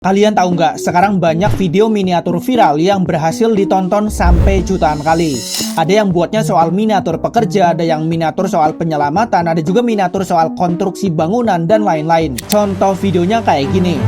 Kalian tahu nggak, sekarang banyak video miniatur viral yang berhasil ditonton sampai jutaan kali. Ada yang buatnya soal miniatur pekerja, ada yang miniatur soal penyelamatan, ada juga miniatur soal konstruksi bangunan, dan lain-lain. Contoh videonya kayak gini.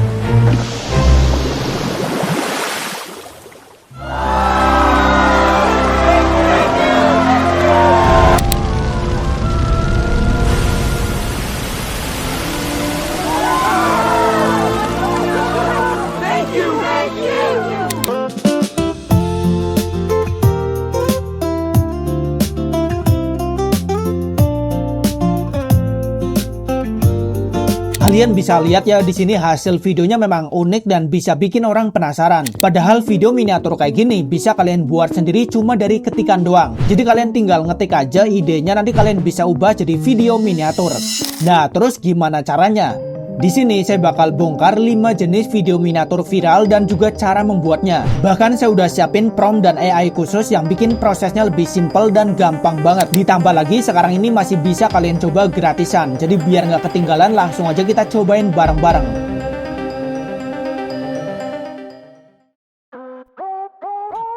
Kalian bisa lihat ya, di sini hasil videonya memang unik dan bisa bikin orang penasaran. Padahal video miniatur kayak gini bisa kalian buat sendiri cuma dari ketikan doang. Jadi kalian tinggal ngetik aja idenya, nanti kalian bisa ubah jadi video miniatur. Nah, terus gimana caranya? Di sini saya bakal bongkar 5 jenis video miniatur viral dan juga cara membuatnya. Bahkan saya udah siapin prompt dan AI khusus yang bikin prosesnya lebih simple dan gampang banget. Ditambah lagi sekarang ini masih bisa kalian coba gratisan. Jadi biar nggak ketinggalan, langsung aja kita cobain bareng-bareng.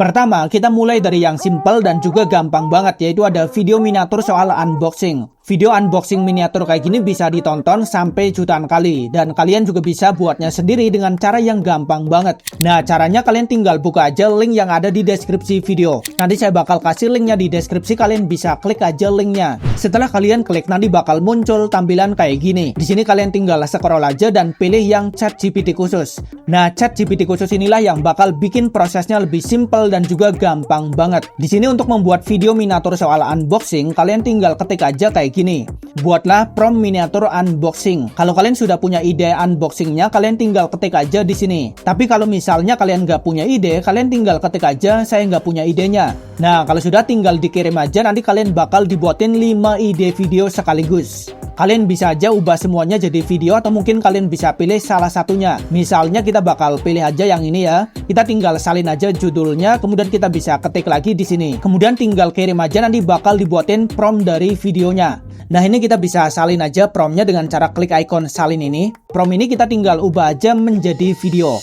Pertama, kita mulai dari yang simple dan juga gampang banget, yaitu ada video miniatur soal unboxing. Video unboxing miniatur kayak gini bisa ditonton sampai jutaan kali, dan kalian juga bisa buatnya sendiri dengan cara yang gampang banget. Nah, caranya kalian tinggal buka aja link yang ada di deskripsi video. Nanti saya bakal kasih linknya di deskripsi, kalian bisa klik aja linknya. Setelah kalian klik, nanti bakal muncul tampilan kayak gini. Di sini kalian tinggal scroll aja dan pilih yang ChatGPT khusus. Nah, ChatGPT khusus inilah yang bakal bikin prosesnya lebih simple dan juga gampang banget. Di sini untuk membuat video miniatur soal unboxing, kalian tinggal ketik aja kayak gini. Buatlah prompt miniatur unboxing. Kalau kalian sudah punya ide unboxingnya, kalian tinggal ketik aja di sini. Tapi kalau misalnya kalian nggak punya ide, kalian tinggal ketik aja saya nggak punya idenya. Nah, kalau sudah tinggal dikirim aja, nanti kalian bakal dibuatin 5 ide video sekaligus. Kalian bisa aja ubah semuanya jadi video, atau mungkin kalian bisa pilih salah satunya. Misalnya kita bakal pilih aja yang ini ya. Kita tinggal salin aja judulnya, kemudian kita bisa ketik lagi di sini. Kemudian tinggal kirim aja, nanti bakal dibuatin prompt dari videonya. Nah, ini kita bisa salin aja promptnya dengan cara klik icon salin ini. Prompt ini kita tinggal ubah aja menjadi video.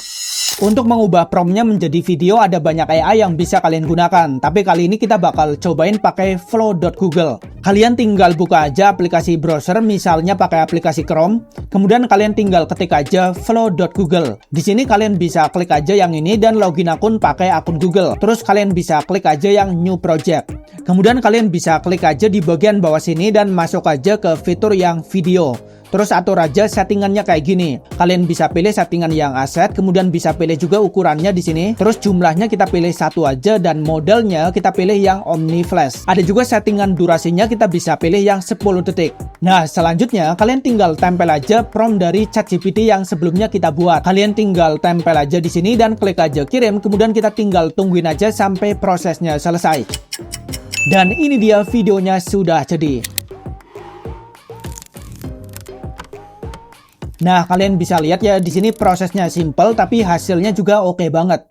Untuk mengubah promptnya menjadi video ada banyak AI yang bisa kalian gunakan. Tapi kali ini kita bakal cobain pakai flow.google. Kalian tinggal buka aja aplikasi browser, misalnya pakai aplikasi Chrome. Kemudian kalian tinggal ketik aja flow.google. Di sini kalian bisa klik aja yang ini dan login akun pakai akun Google. Terus kalian bisa klik aja yang new project. Kemudian kalian bisa klik aja di bagian bawah sini dan masuk aja ke fitur yang video. Terus atur aja settingannya kayak gini. Kalian bisa pilih settingan yang asset, kemudian bisa pilih juga ukurannya di sini. Terus jumlahnya kita pilih satu aja dan modelnya kita pilih yang Omni Flash. Ada juga settingan durasinya, kita bisa pilih yang 10 detik. Nah, selanjutnya kalian tinggal tempel aja prompt dari ChatGPT yang sebelumnya kita buat. Kalian tinggal tempel aja di sini dan klik aja kirim, kemudian kita tinggal tungguin aja sampai prosesnya selesai. Dan ini dia videonya sudah jadi. Nah, kalian bisa lihat ya, di sini prosesnya simple tapi hasilnya juga oke banget.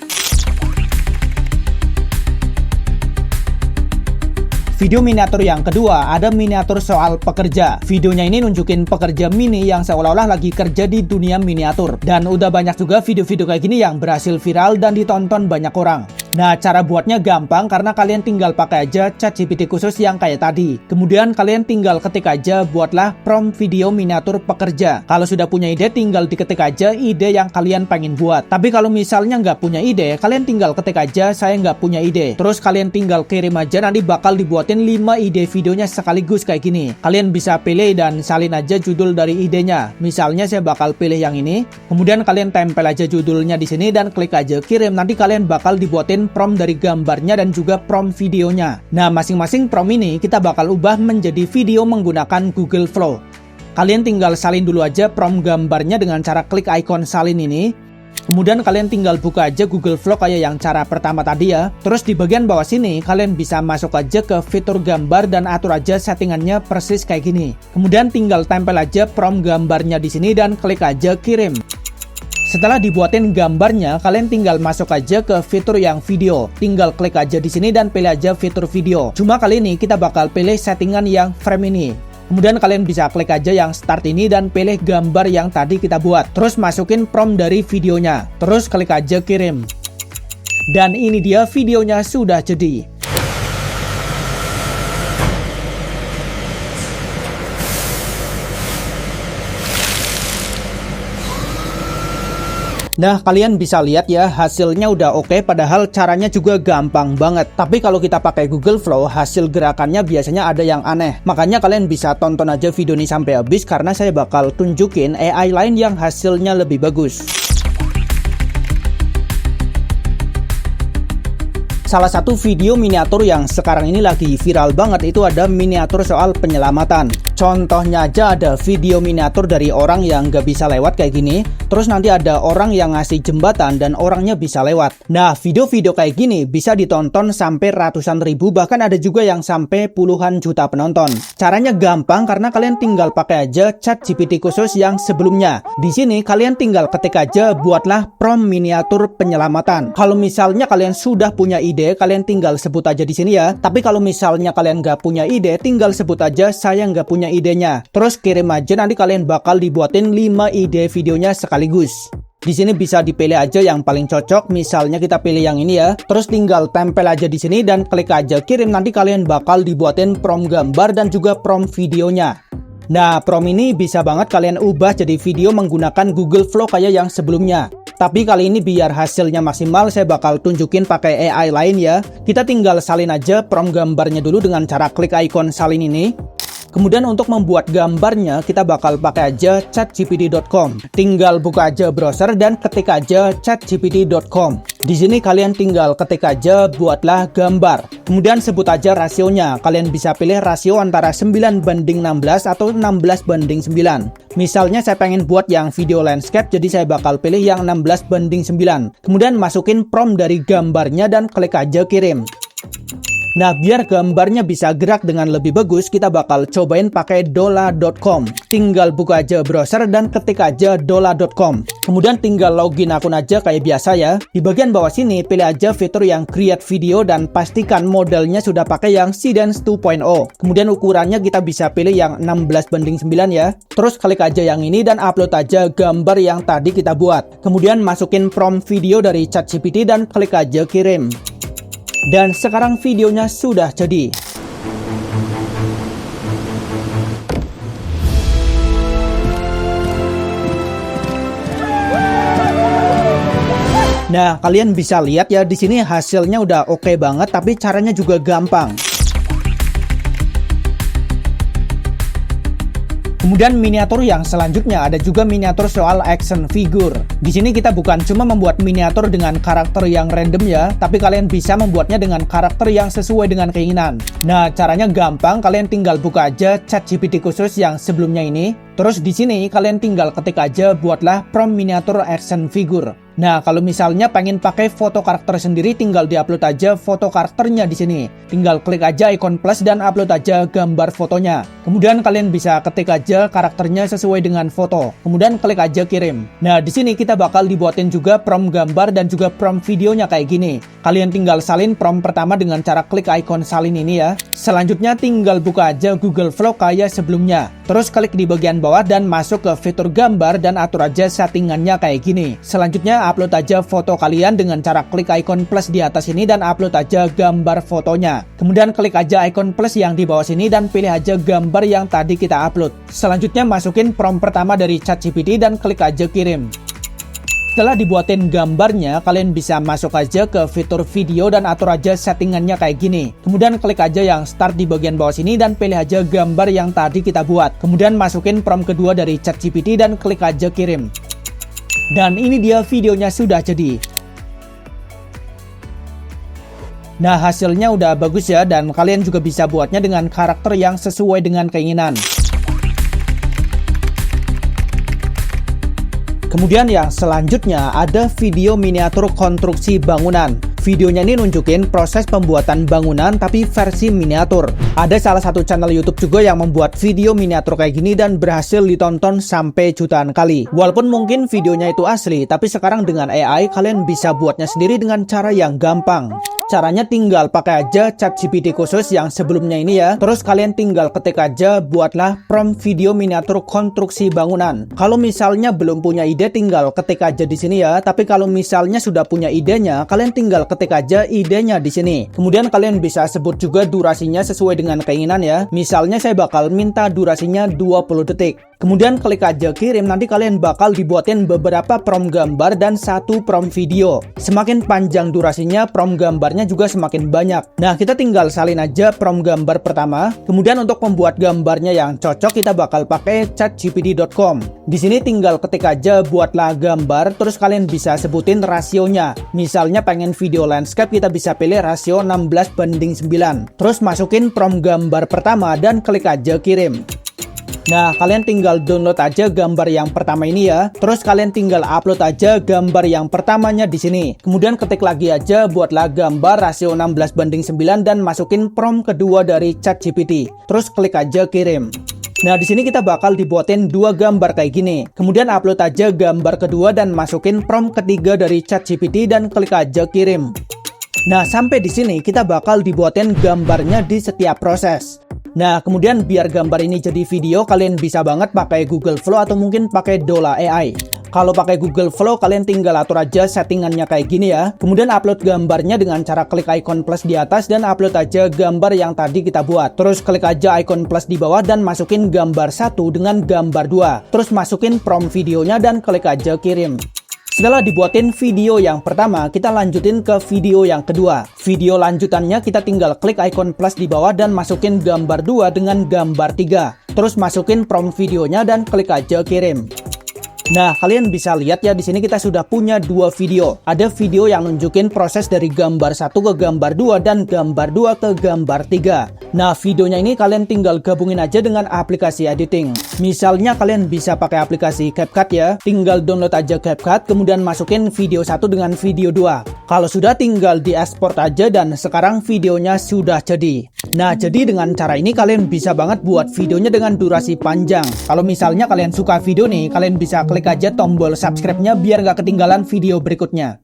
Video miniatur yang kedua, ada miniatur soal pekerja. Videonya ini nunjukin pekerja mini yang seolah-olah lagi kerja di dunia miniatur. Dan udah banyak juga video-video kayak gini yang berhasil viral dan ditonton banyak orang. Nah, cara buatnya gampang karena kalian tinggal pakai aja ChatGPT khusus yang kayak tadi. Kemudian kalian tinggal ketik aja, buatlah prompt video miniatur pekerja. Kalau sudah punya ide, tinggal diketik aja ide yang kalian pengen buat. Tapi kalau misalnya nggak punya ide, kalian tinggal ketik aja saya nggak punya ide. Terus kalian tinggal kirim aja, nanti bakal dibuatin 5 ide videonya sekaligus kayak gini. Kalian bisa pilih dan salin aja judul dari idenya. Misalnya saya bakal pilih yang ini. Kemudian kalian tempel aja judulnya di sini dan klik aja kirim. Nanti kalian bakal dibuatin prompt dari gambarnya dan juga prompt videonya. Nah, masing-masing prompt ini kita bakal ubah menjadi video menggunakan Google Flow. Kalian tinggal salin dulu aja prompt gambarnya dengan cara klik icon salin ini. Kemudian kalian tinggal buka aja Google Flow kayak yang cara pertama tadi ya. Terus di bagian bawah sini kalian bisa masuk aja ke fitur gambar dan atur aja settingannya persis kayak gini. Kemudian tinggal tempel aja prompt gambarnya di sini dan klik aja kirim. Setelah dibuatin gambarnya, kalian tinggal masuk aja ke fitur yang video. Tinggal klik aja di sini dan pilih aja fitur video. Cuma kali ini kita bakal pilih settingan yang frame ini. Kemudian kalian bisa klik aja yang start ini dan pilih gambar yang tadi kita buat. Terus masukin prompt dari videonya. Terus klik aja kirim. Dan ini dia videonya sudah jadi. Nah, kalian bisa lihat ya, hasilnya udah oke, padahal caranya juga gampang banget. Tapi kalau kita pakai Google Flow, hasil gerakannya biasanya ada yang aneh. Makanya kalian bisa tonton aja video ini sampai habis, karena saya bakal tunjukin AI lain yang hasilnya lebih bagus. Salah satu video miniatur yang sekarang ini lagi viral banget itu ada miniatur soal penyelamatan. Contohnya aja ada video miniatur dari orang yang nggak bisa lewat kayak gini. Terus nanti ada orang yang ngasih jembatan dan orangnya bisa lewat. Nah, video-video kayak gini bisa ditonton sampai ratusan ribu, bahkan ada juga yang sampai puluhan juta penonton. Caranya gampang karena kalian tinggal pakai aja ChatGPT khusus yang sebelumnya. Di sini kalian tinggal ketik aja, buatlah prompt miniatur penyelamatan. Kalau misalnya kalian sudah punya ide, kalian tinggal sebut aja di sini ya. Tapi kalau misalnya kalian nggak punya ide, tinggal sebut aja saya nggak punya idenya. Terus kirim aja, nanti kalian bakal dibuatin 5 ide videonya sekaligus. Di sini bisa dipilih aja yang paling cocok. Misalnya kita pilih yang ini ya. Terus tinggal tempel aja di sini dan klik aja kirim. Nanti kalian bakal dibuatin prompt gambar dan juga prompt videonya. Nah, prompt ini bisa banget kalian ubah jadi video menggunakan Google Flow kayak yang sebelumnya. Tapi kali ini biar hasilnya maksimal, saya bakal tunjukin pakai AI lain ya. Kita tinggal salin aja prompt gambarnya dulu dengan cara klik ikon salin ini. Kemudian untuk membuat gambarnya, kita bakal pakai aja chatgpt.com. Tinggal buka aja browser dan ketik aja chatgpt.com. Di sini kalian tinggal ketik aja buatlah gambar. Kemudian sebut aja rasionya. Kalian bisa pilih rasio antara 9:16 atau 16:9. Misalnya saya pengen buat yang video landscape, jadi saya bakal pilih yang 16:9. Kemudian masukin prompt dari gambarnya dan klik aja kirim. Nah, biar gambarnya bisa gerak dengan lebih bagus, kita bakal cobain pakai dola.com. Tinggal buka aja browser dan ketik aja dola.com. Kemudian tinggal login akun aja kayak biasa ya. Di bagian bawah sini, pilih aja fitur yang create video dan pastikan modelnya sudah pakai yang Seedance 2.0. Kemudian ukurannya kita bisa pilih yang 16:9 ya. Terus klik aja yang ini dan upload aja gambar yang tadi kita buat. Kemudian masukin prompt video dari ChatGPT dan klik aja kirim. Dan sekarang videonya sudah jadi. Nah, kalian bisa lihat ya, di sini hasilnya udah oke banget, tapi caranya juga gampang. Kemudian miniatur yang selanjutnya ada juga miniatur soal action figure. Di sini kita bukan cuma membuat miniatur dengan karakter yang random ya, tapi kalian bisa membuatnya dengan karakter yang sesuai dengan keinginan. Nah, caranya gampang, kalian tinggal buka aja ChatGPT khusus yang sebelumnya ini. Terus di sini kalian tinggal ketik aja buatlah prompt miniatur action figure. Nah, kalau misalnya pengen pakai foto karakter sendiri, tinggal diupload aja foto karakternya di sini. Tinggal klik aja ikon plus dan upload aja gambar fotonya. Kemudian kalian bisa ketik aja karakternya sesuai dengan foto. Kemudian klik aja kirim. Nah, di sini kita bakal dibuatin juga prompt gambar dan juga prompt videonya kayak gini. Kalian tinggal salin prompt pertama dengan cara klik ikon salin ini ya. Selanjutnya tinggal buka aja Google Flow kayak sebelumnya. Terus klik di bagian bawah dan masuk ke fitur gambar dan atur aja settingannya kayak gini. Selanjutnya upload aja foto kalian dengan cara klik ikon plus di atas ini dan upload aja gambar fotonya. Kemudian klik aja ikon plus yang di bawah sini dan pilih aja gambar yang tadi kita upload. Selanjutnya masukin prompt pertama dari ChatGPT dan klik aja kirim. Setelah dibuatin gambarnya, kalian bisa masuk aja ke fitur video dan atur aja settingannya kayak gini. Kemudian klik aja yang start di bagian bawah sini dan pilih aja gambar yang tadi kita buat. Kemudian masukin prompt kedua dari ChatGPT dan klik aja kirim. Dan ini dia videonya sudah jadi. Nah, hasilnya udah bagus ya, dan kalian juga bisa buatnya dengan karakter yang sesuai dengan keinginan. Kemudian yang selanjutnya ada video miniatur konstruksi bangunan. Videonya ini nunjukin proses pembuatan bangunan tapi versi miniatur. Ada salah satu channel YouTube juga yang membuat video miniatur kayak gini dan berhasil ditonton sampai jutaan kali. Walaupun mungkin videonya itu asli, tapi sekarang dengan AI kalian bisa buatnya sendiri dengan cara yang gampang. Caranya tinggal pakai aja ChatGPT khusus yang sebelumnya ini ya. Terus kalian tinggal ketik aja, buatlah prompt video miniatur konstruksi bangunan. Kalau misalnya belum punya ide, tinggal ketik aja di sini ya. Tapi kalau misalnya sudah punya idenya, kalian tinggal ketik aja idenya di sini. Kemudian kalian bisa sebut juga durasinya sesuai dengan keinginan ya. Misalnya saya bakal minta durasinya 20 detik. Kemudian klik aja kirim, nanti kalian bakal dibuatin beberapa prompt gambar dan satu prompt video. Semakin panjang durasinya, prompt gambarnya juga semakin banyak. Nah, kita tinggal salin aja prompt gambar pertama. Kemudian untuk membuat gambarnya yang cocok, kita bakal pakai chatgpt.com. Di sini tinggal ketik aja, buatlah gambar, terus kalian bisa sebutin rasionya. Misalnya pengen video landscape, kita bisa pilih rasio 16:9. Terus masukin prompt gambar pertama dan klik aja kirim. Nah, kalian tinggal download aja gambar yang pertama ini ya. Terus kalian tinggal upload aja gambar yang pertamanya di sini. Kemudian ketik lagi aja, buatlah gambar rasio 16:9 dan masukin prompt kedua dari ChatGPT. Terus klik aja kirim. Nah, di sini kita bakal dibuatin dua gambar kayak gini. Kemudian upload aja gambar kedua dan masukin prompt ketiga dari ChatGPT dan klik aja kirim. Nah, sampai di sini kita bakal dibuatin gambarnya di setiap proses. Nah, kemudian biar gambar ini jadi video, kalian bisa banget pakai Google Flow atau mungkin pakai Dola AI. Kalau pakai Google Flow, kalian tinggal atur aja settingannya kayak gini ya. Kemudian upload gambarnya dengan cara klik icon plus di atas dan upload aja gambar yang tadi kita buat. Terus klik aja icon plus di bawah dan masukin gambar 1 dengan gambar 2. Terus masukin prompt videonya dan klik aja kirim. Setelah dibuatin video yang pertama, kita lanjutin ke video yang kedua. Video lanjutannya kita tinggal klik icon plus di bawah dan masukin gambar 2 dengan gambar 3. Terus masukin prompt videonya dan klik aja kirim. Nah, kalian bisa lihat ya, di sini kita sudah punya dua video. Ada video yang nunjukin proses dari gambar 1 ke gambar 2 dan gambar 2 ke gambar 3. Nah, videonya ini kalian tinggal gabungin aja dengan aplikasi editing. Misalnya kalian bisa pakai aplikasi CapCut ya. Tinggal download aja CapCut, kemudian masukin video 1 dengan video 2. Kalau sudah, tinggal diekspor aja dan sekarang videonya sudah jadi. Nah, jadi dengan cara ini kalian bisa banget buat videonya dengan durasi panjang. Kalau misalnya kalian suka video nih, kalian bisa klik aja tombol subscribe-nya biar gak ketinggalan video berikutnya.